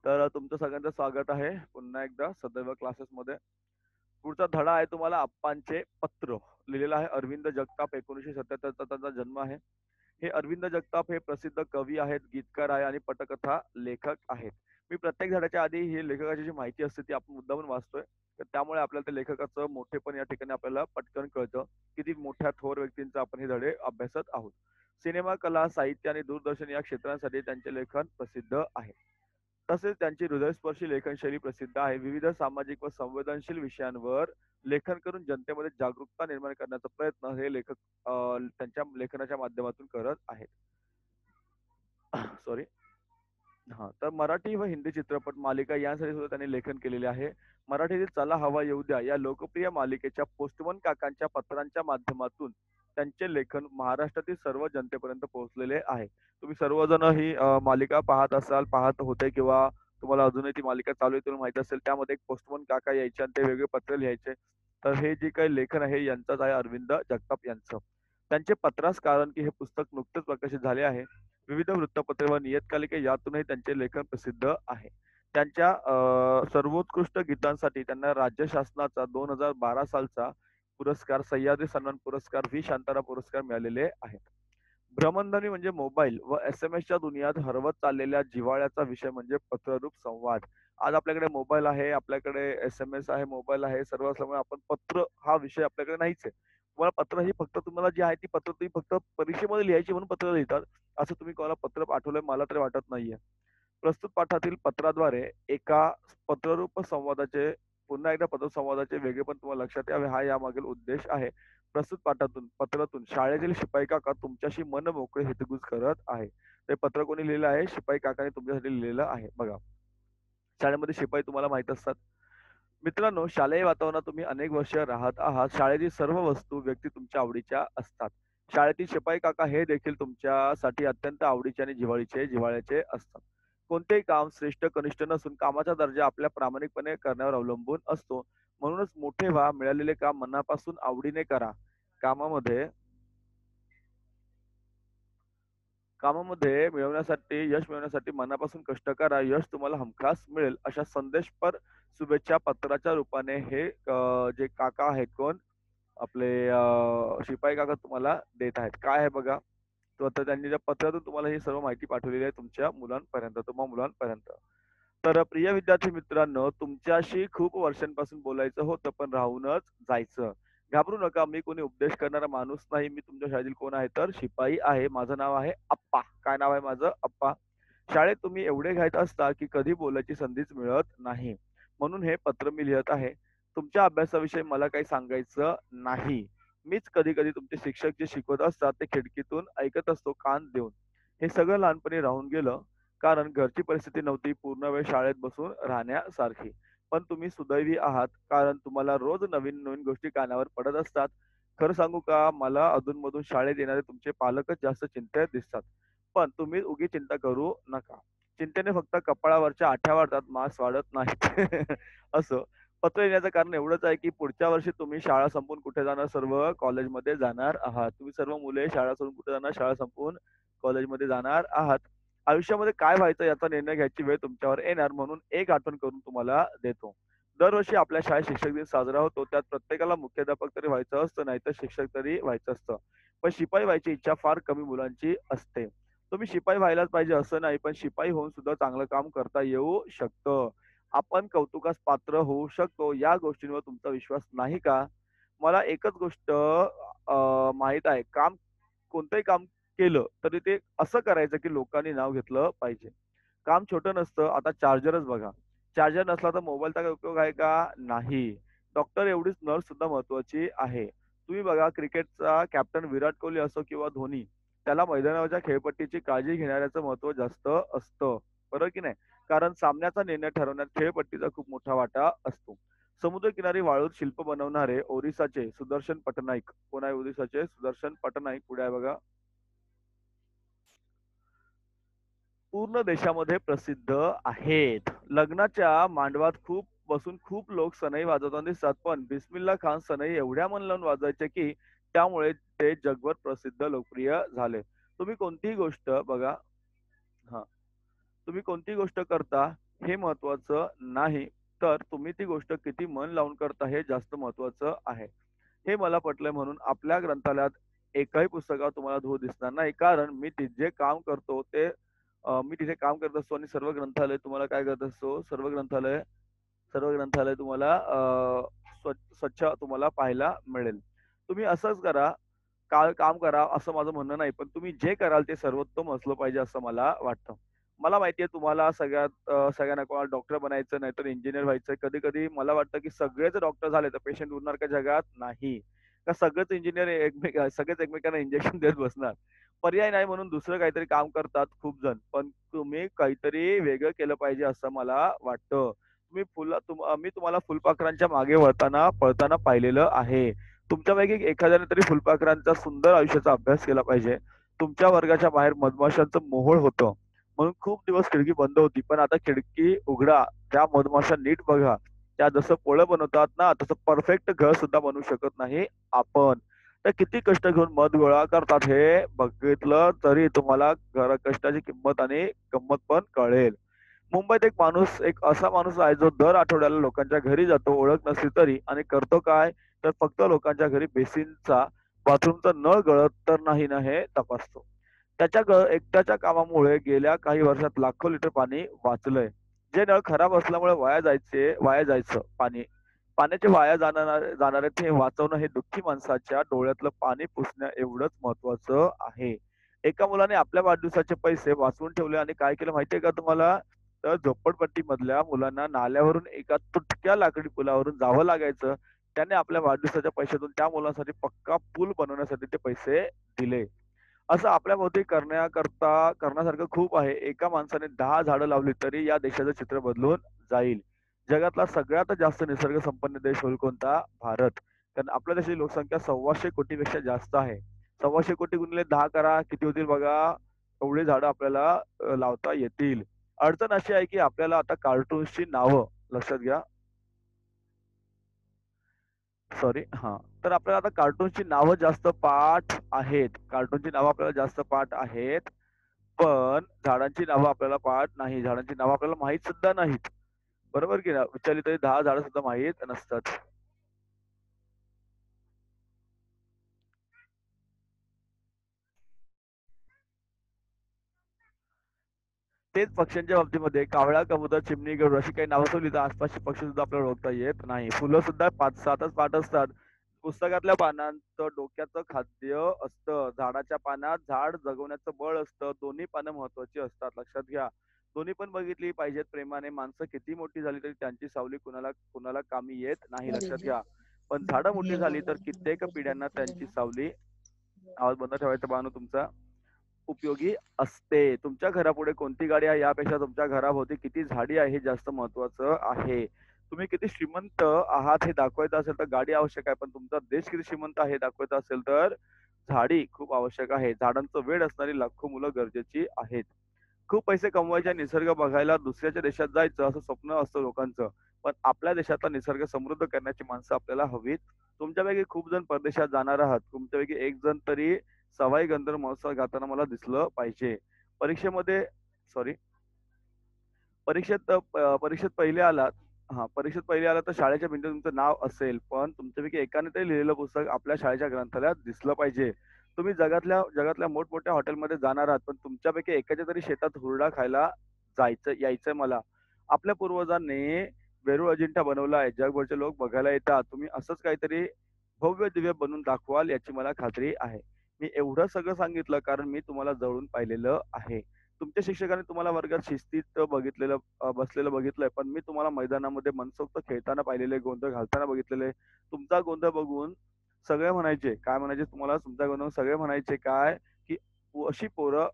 तर तुमचं सगळ्यांचं स्वागत आहे पुन्हा एकदा सदैव क्लासेसमध्ये. पुढचा धडा आहे तुम्हाला अप्पांचे पत्र. लिहिलेला आहे अरविंद जगताप. 1977 त्यांचा जन्म आहे. हे अरविंद जगताप हे प्रसिद्ध कवी आहेत, गीतकार आहे आणि पटकथा लेखक आहेत. मी प्रत्येक धड्याच्या आधी ही लेखकाची जी माहिती असते ती आपण मुद्दामून वाचतोय. तर त्यामुळे आपल्याला त्या लेखकाचं मोठेपण या ठिकाणी आपल्याला पटकन कळतं. किती मोठ्या थोर व्यक्तींचा आपण हे धडे अभ्यासत आहोत. सिनेमा, कला, साहित्य आणि दूरदर्शन या क्षेत्रांसाठी त्यांचे लेखन प्रसिद्ध आहे. तसेच त्यांची हृदयस्पर्शी लेखनशैली प्रसिद्ध आहे. विविध सामाजिक व संवेदनशील विषयांवर लेखन करून जनतेमध्ये जागरूकता निर्माण करण्याचा प्रयत्न हे लेखक त्यांच्या लेखनाच्या माध्यमातून करत आहेत. सॉरी. हां, तर मराठी व हिंदी चित्रपट मालिका यांसाठी सुद्धा त्यांनी लेखन केलेले आहे. मराठीतील चला हवा येऊ द्या या लोकप्रिय मालिकेच्या पोस्टमन काकांच्या पत्रांच्या माध्यमातून त्यांचे लेखन महाराष्ट्रातील सर्व जनतेपर्यंत पोहोचलेले आहे. तुम्ही सर्वजण ही मालिका पाहत असाल, पाहत होते किंवा तुम्हाला अजूनही ती मालिका चालू आहे तुम्हाला माहीत असेल. त्यामध्ये एक पोस्टमन काका यायचे आणि ते वेगळे पत्र लिहायचे. तर हे जे काही लेखन आहे यांचंच आहे अरविंद जगताप यांचं. त्यांचे पत्रास कारण की हे पुस्तक नुकतेच प्रकाशित झाले आहे. विविध वृत्तपत्रे व नियतकालिके यातूनही त्यांचे लेखन प्रसिद्ध आहे. त्यांच्या सर्वोत्कृष्ट गीतांसाठी त्यांना राज्य शासनाचा 2012 सालचा पुरस्कार, सह्याद्री सन्मान पुरस्कार, व्ही. शांताराम पुरस्कार मिळालेले आहेत. भ्रमणध्वनी म्हणजे मोबाईल व एस-एम-एसच्या दुनियात हरवत चाललेल्या जिव्हाळ्याचा विषय म्हणजे पत्ररूप संवाद. आज आपल्याकडे मोबाईल आहे, आपल्याकडे एस-एम-एस आहे, मोबाईल आहे, सर्व असल्यामुळे आपण पत्र हा विषय आपल्याकडे नाहीच आहे. तुम्हाला पत्र ही फक्त तुम्हाला जी आहे ती पत्र तुम्ही फक्त परीक्षेमध्ये लिहायची म्हणून पत्र लिहितात. असं तुम्ही कोणाला पत्र पाठवलंय मला तरी वाटत नाहीये. प्रस्तुत पाठातील पत्राद्वारे एका पत्ररूप संवादाचे पुन्हा एकदा पत्रसंवादाचे वेगळेपण तुम्हाला लक्षात यावे हा यामागील उद्देश आहे. प्रस्तुत पाठातून पत्रातून शाळेतील शिपाई काका तुमच्याशी मन मोकळे हितगुज करत आहे. ते पत्र कोणी लिहिलं आहे? शिपाई काकाने तुमच्यासाठी लिहिलेलं आहे. बघा, शाळेमध्ये शिपाई तुम्हाला माहीत असतात. मित्रांनो, शालेय वातावरणात तुम्ही अनेक वर्ष राहत आहात. शाळेतील सर्व वस्तू, व्यक्ती तुमच्या आवडीच्या असतात. शाळेतील शिपाई काका हे देखील तुमच्यासाठी अत्यंत आवडीचे आणि जिव्हाळ्याचे असतात. कोणतेही काम श्रेष्ठ कनिष्ठ नसून कामाचा दर्जा आपल्या प्रामाणिकपणे करण्यावर अवलंबून असतो. म्हणूनच मोठे व्हा, मिळालेले काम मनापासून आवडीने करा. कामामध्ये कामामध्ये यश मिळवण्यासाठी मनापासून कष्ट करा. यश तुम्हाला हमखास मिळेल. अशा संदेशपर शुभेच्छा पत्राच्या रूपाने हे जे काका आहेत कोण आपले शिपाई काका तुम्हाला देत आहेत. काय आहे बघा. तो आता त्यांनी त्या पत्रातून तुम्हाला ही सर्व माहिती पाठवलेली आहे तुमच्या मुलांपर्यंत, तुम्हा मुलांपर्यंत. तर प्रिय विद्यार्थी मित्रांनो, तुमच्याशी खूप वर्षांपासून बोलायचं होतं, पण राहूनच जायचं. घाबरू नका, मी कोणी उपदेश करणारा माणूस नाही. मी तुमच्या शाळेतील कोण आहे तर शिपाई आहे. माझं नाव आहे अप्पा. काय नाव आहे माझं? अप्पा. शाळेत तुम्ही एवढे घाईत असता, की कधी बोलायची संधीच मिळत नाही. म्हणून हे पत्र मी लिहत आहे. तुमच्या अभ्यासाविषयी मला काही सांगायचं नाही. मीच कधी-कधी तुमचे शिक्षक जे शिकवत असतात, ते खिडकीतून ऐकत असतो कान देऊन. हे सगळं लहानपणी राहून गेलं. कारण घरची परिस्थिती नव्हती पूर्ण वेळ शाळेत बसून राहण्यासारखी. पण तुम्ही सुदैवी आहात, कारण तुम्हाला रोज नवीन-नवीन गोष्टी कानावर पडत असतात. खरं सांगू का, मला अधून-मधून शाळेत येणारे तुमचे पालकच जास्त चिंतेत दिसतात. पण तुम्ही उगी चिंता करू नका. चिंतेने फक्त कपाळावरच्या आठ्या वाढतात, मांस वाढत नाहीत. असं. पत्र लिहिण्याचं कारण एवढंच आहे, की पुढच्या वर्षी तुम्ही शाळा संपवून कुठे जाणार? सर्व कॉलेजमध्ये जाणार आहात. तुम्ही सर्व मुले शाळा सोडून कुठे जाणार? शाळा संपवून कॉलेजमध्ये जाणार आहात. आयुष्यामध्ये काय व्हायचं याचा निर्णय घ्यायची वेळ तुमच्यावर येणार म्हणून एक आठवण करून तुम्हाला देतो. दरवर्षी आपल्या शाळेत शिक्षक दिन साजरा होतो. त्यात प्रत्येकाला मुख्याध्यापक तरी व्हायचं असतं, नाहीतर शिक्षक तरी व्हायचं असतं. पण शिपाई व्हायची इच्छा फार कमी मुलांची असते. तुम्ही शिपाई व्हायलाच पाहिजे असं नाही, पण शिपाई होऊन सुद्धा चांगलं काम करता येऊ शकतं. आपण कौतुकास पात्र होऊ शकतो. या गोष्टींवर तुमचा विश्वास नाही का? मला एकच गोष्ट माहीत आहे. कोणतंही काम केलं तरी ते असं करायचं, की लोकांनी नाव घेतलं पाहिजे. काम छोटं नसतं. आता चार्जरच बघा. चार्जर नसला तर मोबाईलचा काही उपयोग आहे का? नाही. डॉक्टर एवढीच नर्स सुद्धा महत्त्वाची आहे. तुम्ही बघा क्रिकेटचा कॅप्टन विराट कोहली असो किंवा धोनी, त्याला मैदानावरच्या खेळपट्टीची काळजी घेणाऱ्याचं महत्त्व जास्त असतं. बरोबर की नाही? कारण सामन्याचा निर्णय ठरवण्यात खेळपट्टीचा खूप मोठा वाटा असतो. समुद्रकिनारी वाळूत शिल्प बनवणारे ओरिसाचे सुदर्शन पटनाईक. कोण आहे ओरिसाचे? सुदर्शन पटनाईक. पुढे आहे बघा. पूर्ण देशामध्ये प्रसिद्ध आहेत. लग्नाच्या मांडवात खूप लोक सनई वाजवताना दिसतात. पण बिस्मिल्ला खान सनई एवढ्या मन लावून वाजवायचे, की त्यामुळे ते जगभर प्रसिद्ध लोकप्रिय झाले. तुम्ही कोणतीही गोष्ट बघा हां. तुम्ही कोणती गोष्ट करता, हे महत्वाचं नाही, तर तुम्ही ती गोष्ट किती मन लावून करता हे जास्त महत्वाचं आहे. हे मला पटलंय म्हणून आपल्या ग्रंथालयात एकही पुस्तकावर तुम्हाला धूळ दिसणार नाही. कारण मी जे काम करतो ते मी तिथे काम करत असतो आणि सर्व ग्रंथालय तुम्हाला काय करत असतो, सर्व ग्रंथालय तुम्हाला स्वच्छ तुम्हाला पाहायला मिळेल. तुम्ही असंच करा, काम करा असं माझं म्हणणं नाही. पण तुम्ही जे कराल ते सर्वोत्तम असलं पाहिजे असं मला वाटतं. मला माहिती आहे तुम्हाला सगळ्यांना कोणाला डॉक्टर बनायचं नाहीतर इंजिनिअर व्हायचंय. कधी-कधी मला वाटतं की सगळेच डॉक्टर झाले तर पेशंट उरणार का जगात? नाही. का सगळेच इंजिनिअर सगळेच एकमेकांना इंजेक्शन देत बसणार. पर्याय नाही म्हणून दुसरं काहीतरी काम करतात खूप जण. पण तुम्ही काहीतरी वेगळं केलं पाहिजे असं मला वाटतं. मी तुम्हाला फुलपाखरांच्या मागे पळताना पाहिलेलं आहे. तुमच्यापैकी एखाद्याने तरी फुलपाखरांचा सुंदर आयुष्याचा अभ्यास केला पाहिजे. तुमच्या वर्गाच्या बाहेर मधमाशांचं मोहोळ होतं. म्हणून खूप दिवस खिडकी बंद होती. पण आता खिडकी उघडा. त्या मधमाशा नीट बघा. त्या जसं पोळं बनवतात ना, तसं परफेक्ट घर सुद्धा बनवू शकत नाही आपण. तर किती कष्ट घेऊन मध गोळा करतात हे बघितलं तरी तुम्हाला कष्टाची किंमत आणि गंमत पण कळेल. मुंबईत एक असा माणूस आहे जो दर आठवड्याला लोकांच्या घरी जातो ओळख नसली तरी आणि करतो काय तर फक्त लोकांच्या घरी बाथरूमचा नळ गळत तर नाही ना हे तपासतो. एकट्याच्या कामामुळे गेल्या काही वर्षात लाखो लिटर पाणी वाचलंय. जे नळ खराब असल्यामुळे वाया जायचं पाणी. पाण्याचे जाणारे ते वाचवणं हे दुःखी माणसाच्या डोळ्यातलं पाणी पुसणं एवढंच महत्वाचं आहे. एका मुलाने आपल्या वाढदिवसाचे पैसे वाचवून ठेवले आणि काय केलं माहितीये का तुम्हाला? तर झोपडपट्टीमधल्या मुलांना नाल्यावरून एका तुटक्या लाकडी पुलावरून जावं लागायचं. त्याने आपल्या वाढदिवसाच्या पैशातून त्या मुलांसाठी पक्का पूल बनवण्यासाठी ते पैसे दिले. असं आपल्याभोवती करण्यासारखं खूप आहे. एका माणसाने 10 झाडं लावली तरी या देशाचं चित्र बदलून जाईल. जगातला सगळ्यात जास्त निसर्ग संपन्न देश होईल कोणता? भारत. कारण आपल्या देशाची लोकसंख्या 125 कोटीपेक्षा जास्त आहे. 125 कोटी गुणिले 10 करा किती होतील बघा. एवढी झाडं आपल्याला लावता येतील. अडचण अशी आहे की आपल्याला आता कार्टून्सची नावं लक्षात घ्या. सॉरी हां. तर आपल्याला आता कार्टूनची नावं जास्त पाठ आहेत. कार्टूनची नावं आपल्याला जास्त पाठ आहेत. पण झाडांची नावं आपल्याला पाठ नाही. झाडांची नावं आपल्याला माहीत सुद्धा नाहीत. बरोबर की नाही? विचारली तरी 10 झाडं सुद्धा माहीत नसतात. तेच पक्ष्यांच्या बाबतीमध्ये कावळा, कबूतर, चिमणी, गरुड अशी काही नावं ठेवली तर आसपासचे पक्षी सुद्धा आपल्याला ओळखता येत नाही. फुलं सुद्धा 5-7च पाठ असतात. पुस्तकातल्या पानांचं डोक्याचं खाद्य असतं. झाडाच्या पानात झाड जगवण्याचं बळ असतं. दोन्ही पानं महत्वाची असतात. लक्षात घ्या. दोन्ही पण बघितली पाहिजेत प्रेमाने. माणसं किती मोठी झाली तरी त्यांची सावली कुणाला कुणाला कामी येत नाही. लक्षात घ्या. पण झाडं मोठी झाली तर कित्येक पिढ्यांना त्यांची सावली आवाज बंद ठेवायचा बाळांनो तुमचा. उपयोगी असते. तुमच्या घरापुढे कोणती गाडी आहे यापेक्षा तुमच्या घराभोवती किती झाडी आहे हे जास्त महत्वाचं आहे. तुम्ही किती श्रीमंत आहात हे दाखवायचं असेल तर गाडी आवश्यक आहे. पण तुमचा देश किती श्रीमंत आहे हे दाखवायचं असेल तर झाडी खूप आवश्यक आहे. झाडांचं वेड असणारी लाखो मुलं गरजेची आहेत. खूप पैसे कमवायचे आणि निसर्ग बघायला दुसऱ्याच्या देशात जायचं असं स्वप्न असतं लोकांचं. पण आपल्या देशातला निसर्ग समृद्ध करण्याची माणसं आपल्याला हवीत. तुमच्यापैकी खूप जण परदेशात जाणार आहात. तुमच्यापैकी एक जण तरी सवाई गंधर्व महोत्सव गाताना मला दिसलं पाहिजे. परीक्षेमध्ये सॉरी परीक्षेत पहिले आलात परीक्षेत पहिले आलात तर शाळेच्या भिंतीवर तुमचं नाव असेल. पण तुमच्यापैकी एकाने तरी लिहिलेलं पुस्तक आपल्या शाळेच्या ग्रंथालयात दिसलं पाहिजे. तुम्ही जगातल्या मोठमोठ्या हॉटेलमध्ये जाणार आहात, पण तुमच्यापैकी एकाच्या तरी शेतात हुरडा खायला यायचंय मला. आपल्या पूर्वजांनी वेरूळ अजिंठा बनवला आहे. जगभरचे लोक बघायला येतात. तुम्ही असंच काहीतरी भव्य-दिव्य बनवून दाखवाल याची मला खात्री आहे. मी एवढं सगळं सांगितलं कारण मी तुम्हाला जवळून पाहिलेलं आहे. तुमच्या शिक्षकांनी तुम्हाला वर्गात शिस्तीत बसलेलं बघितलंय, पण मी तुम्हाला मैदानामध्ये मनसोक्त खेळताना पाहिलेले, गोंधळ घालताना बघितलेले. तुमचा गोंधळ बघून सगळे म्हणायचे, काय म्हणायचे तुम्हाला तुमचा गोंधळ सगळे म्हणायचे काय, की अशी पोरं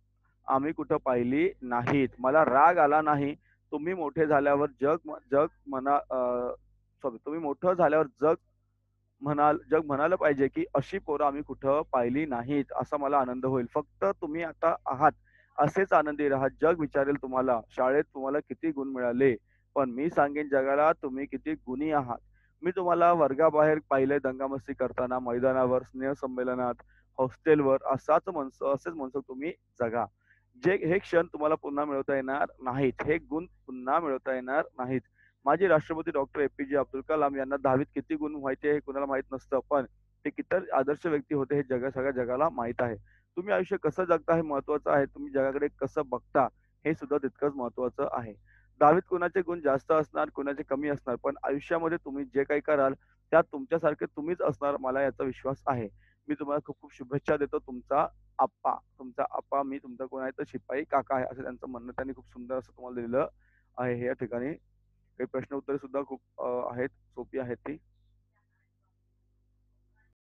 आम्ही कुठं पाहिली नाहीत. मला राग आला नाही. तुम्ही मोठे झाल्यावर जग म्हणा सॉरी तुम्ही मोठं झाल्यावर जग म्हणालं पाहिजे, की अशी पोरं आम्ही कुठं पाहिली नाहीत. असा मला आनंद होईल. फक्त तुम्ही आता आहात, असेच आनंदी राहा. जग विचारेल तुम्हाला, शाळेत तुम्हाला किती गुण मिळाले. पण मी सांगेन जगाला तुम्ही किती गुणी आहात. मी तुम्हाला वर्गाबाहेर पाहिलंय दंगामस्ती करताना, मैदानावर, स्नेहसंमेलनात, हॉस्टेलवर असेच मनसोक्त तुम्ही जगा. हे क्षण तुम्हाला पुन्हा मिळवता येणार नाहीत. हे गुण पुन्हा मिळवता येणार नाहीत. माजी राष्ट्रपती डॉक्टर ए-पी-जे अब्दुल कलाम यांना 10वीत किती गुण व्हायचे हे कुणाला माहीत नसतं. पण ते किती आदर्श व्यक्ती होते हे सगळ्या जगाला माहीत आहे. तुम्ही आयुष्य कसं जगता हे महत्त्वाचं आहे. तुम्ही जगाकडे कसं बघता हे सुद्धा तितकंच महत्त्वाचं आहे. 10वीत कुणाचे गुण जास्त असणार, कुणाचे कमी असणार. पण आयुष्यामध्ये तुम्ही जे काही कराल त्यात तुमच्यासारखे तुम्हीच असणार मला याचा विश्वास आहे. मी तुम्हाला खूप खूप शुभेच्छा देतो. तुमचा आप्पा मी तुमचा कोण आहे तर शिपाई काका आहे असं त्यांचं म्हणणं त्यांनी खूप सुंदर असं तुम्हाला लिहिलं आहे हे या ठिकाणी. काही प्रश्न उत्तरे सुद्धा खूप आहेत, सोपी आहेत ती.